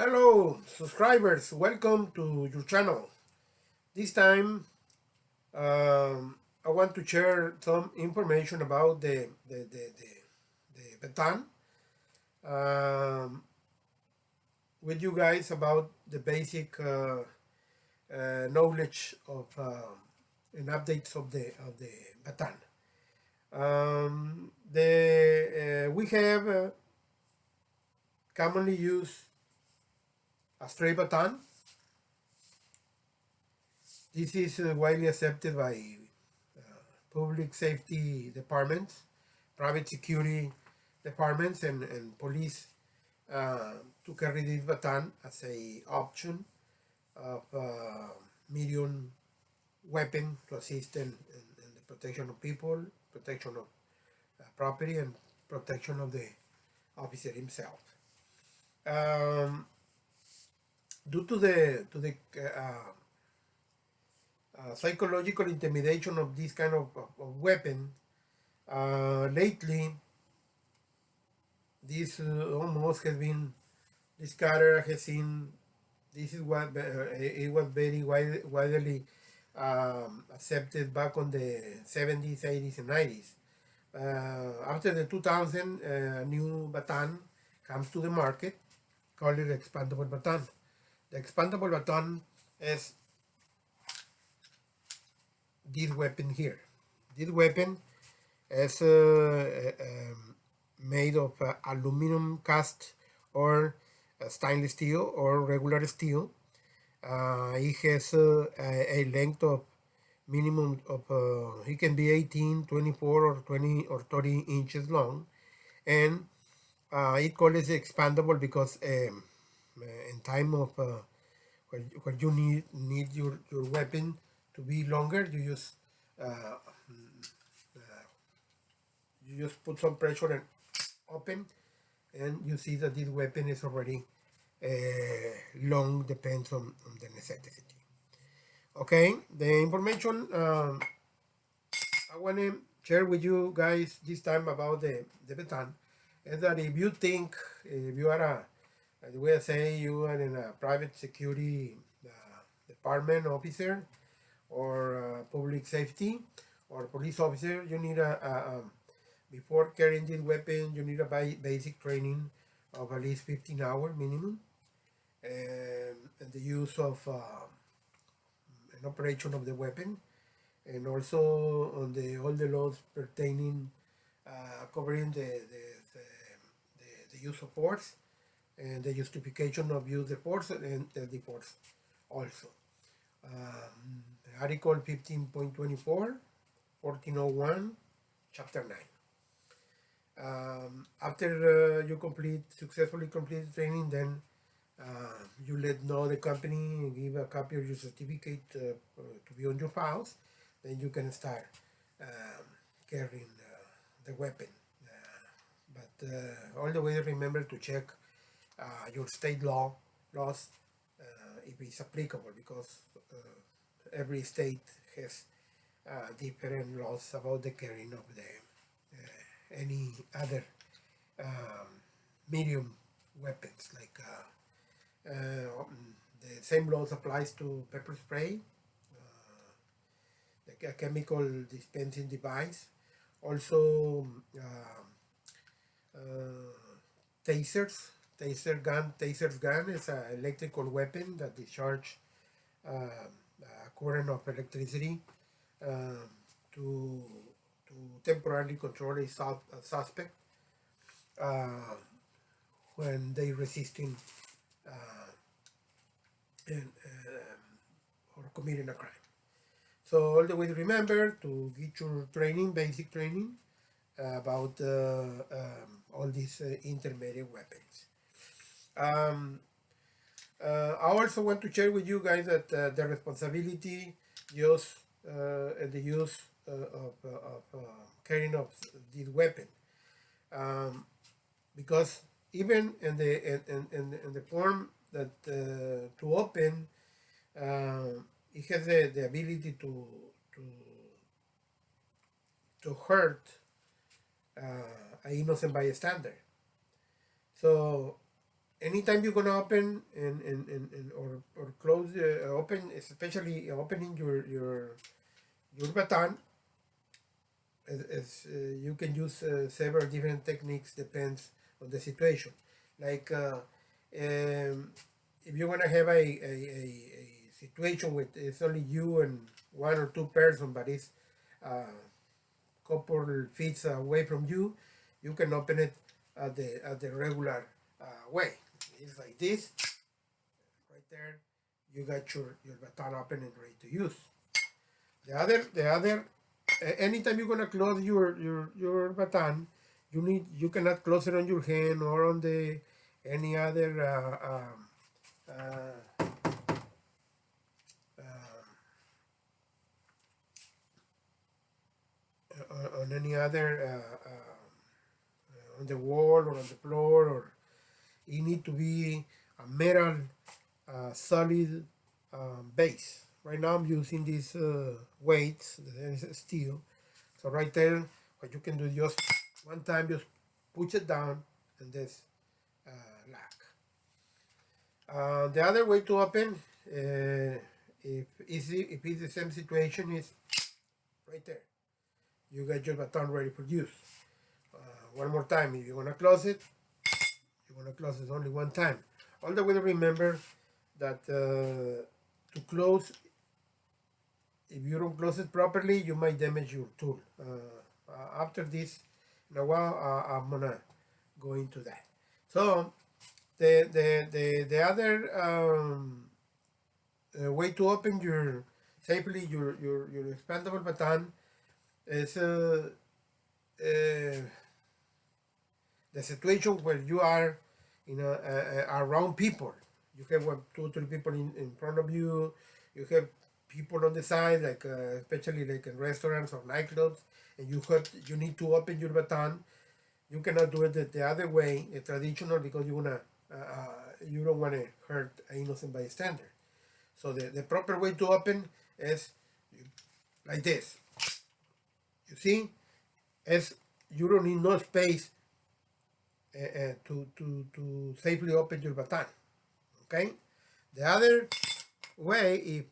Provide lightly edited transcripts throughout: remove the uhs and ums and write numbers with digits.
Hello, subscribers. Welcome to your channel. This time, I want to share some information about the baton um, with you guys about the basic knowledge of and updates of the baton. We have commonly used a stray baton. This is widely accepted by public safety departments, private security departments, and police to carry this baton as a option of medium weapon to assist in the protection of people, protection of property, and protection of the officer himself. Due to the psychological intimidation of this kind of weapon, lately this almost has been discarded, has seen. This is what it was very widely accepted back on the 70s, 80s, and 90s. After the 2000, a new baton comes to the market called the expandable baton. The expandable baton is this weapon here. This weapon is made of aluminum cast or stainless steel or regular steel. It has a length of minimum of it can be 18, 24, or 20 or 30 inches long, and it called it expandable because in time of when you need your weapon to be longer, uh, you just put some pressure and open, and you see that this weapon is already long, depends on the necessity. Okay, the information I want to share with you guys this time about the baton is that if you think, if you are the way I say, you are in a private security department officer or public safety or police officer, you need before carrying this weapon, you need a basic training of at least 15 hours minimum, and the use of an operation of the weapon, and also on all the laws pertaining covering the use of force and the justification of use of force and the force also. Article 15.24, 1401, Chapter 9. After you successfully complete training, then you let know the company, give a copy of your certificate to be on your files, then you can start carrying the weapon. But always remember to check your state laws if it's applicable, because every state has different laws about the carrying of the any other medium weapons, like the same laws applies to pepper spray, like a chemical dispensing device, also tasers. Taser's gun is an electrical weapon that discharge a current of electricity uh, to temporarily control a suspect uh, when they resisting and, or committing a crime. So always remember to get your training, basic training about all these intermediate weapons. Um, I also want to share with you guys that the responsibility use and the use of carrying of this weapon, because even in the form that to open, it has the ability to hurt an innocent bystander. So anytime you're gonna open and or close open, especially opening your baton, you can use several different techniques, depends on the situation. Like if you're gonna have a situation with it's only you and one or two person, but it's couple feet away from you, you can open it at the regular way. It's like this, right there. You got your baton open and ready to use. The other, anytime you're gonna close your baton, you cannot close it on your hand or on the any other on any other on the wall or on the floor, or it need to be a metal solid base. Right now I'm using these weights, steel. So right there, what you can do, just one time, just push it down and this lock. The other way to open, if it's the same situation, is right there. You got your baton ready for use. One more time, if you want to close it, you want to close it only one time. All the way to remember that to close, if you don't close it properly, you might damage your tool. After this, in a while, I'm gonna go into that. So the other way to open your safely your expandable baton is the situation where you are around people. You have two or three people in front of you. You have people on the side, like especially like in restaurants or nightclubs, and you need to open your baton. You cannot do it the other way, traditional, because you don't want to hurt an innocent bystander. So the proper way to open is like this. You see, as you don't need no space to safely open your baton. Okay. The other way, if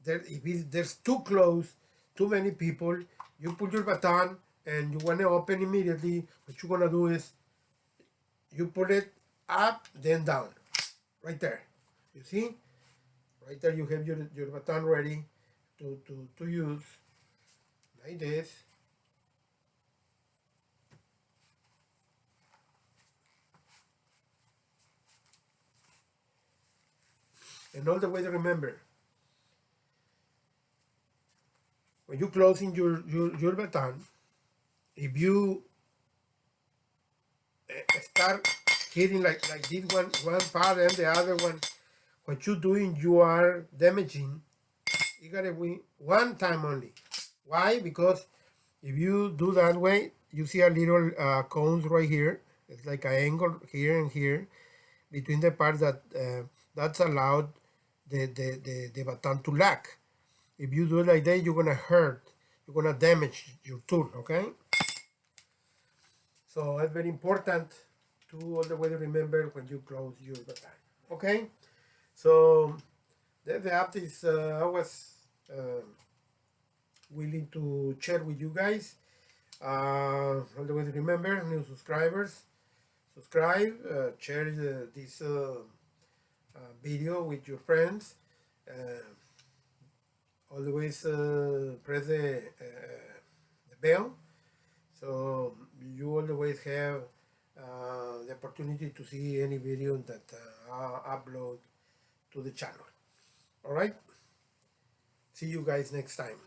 there's too close, too many people, you put your baton and you want to open immediately. What you're gonna do is you put it up, then down, right there. You see, right there you have your baton ready to use, like this. And all the way to remember, when you closing your baton, if you start hitting like this one part and the other one, what you're doing, you are damaging. You gotta win one time only. Why? Because if you do that way, you see a little cones right here. It's like an angle here and here between the part that that's allowed the baton to lock. If you do it like that, you're gonna hurt. You're gonna damage your tool. Okay. So it's very important to all the way to remember when you close your baton. Okay. So the app is I was willing to share with you guys. All the way to remember, new subscribers, subscribe, share this video with your friends. Always press the bell, so you always have the opportunity to see any video that I upload to the channel. All right, see you guys next time.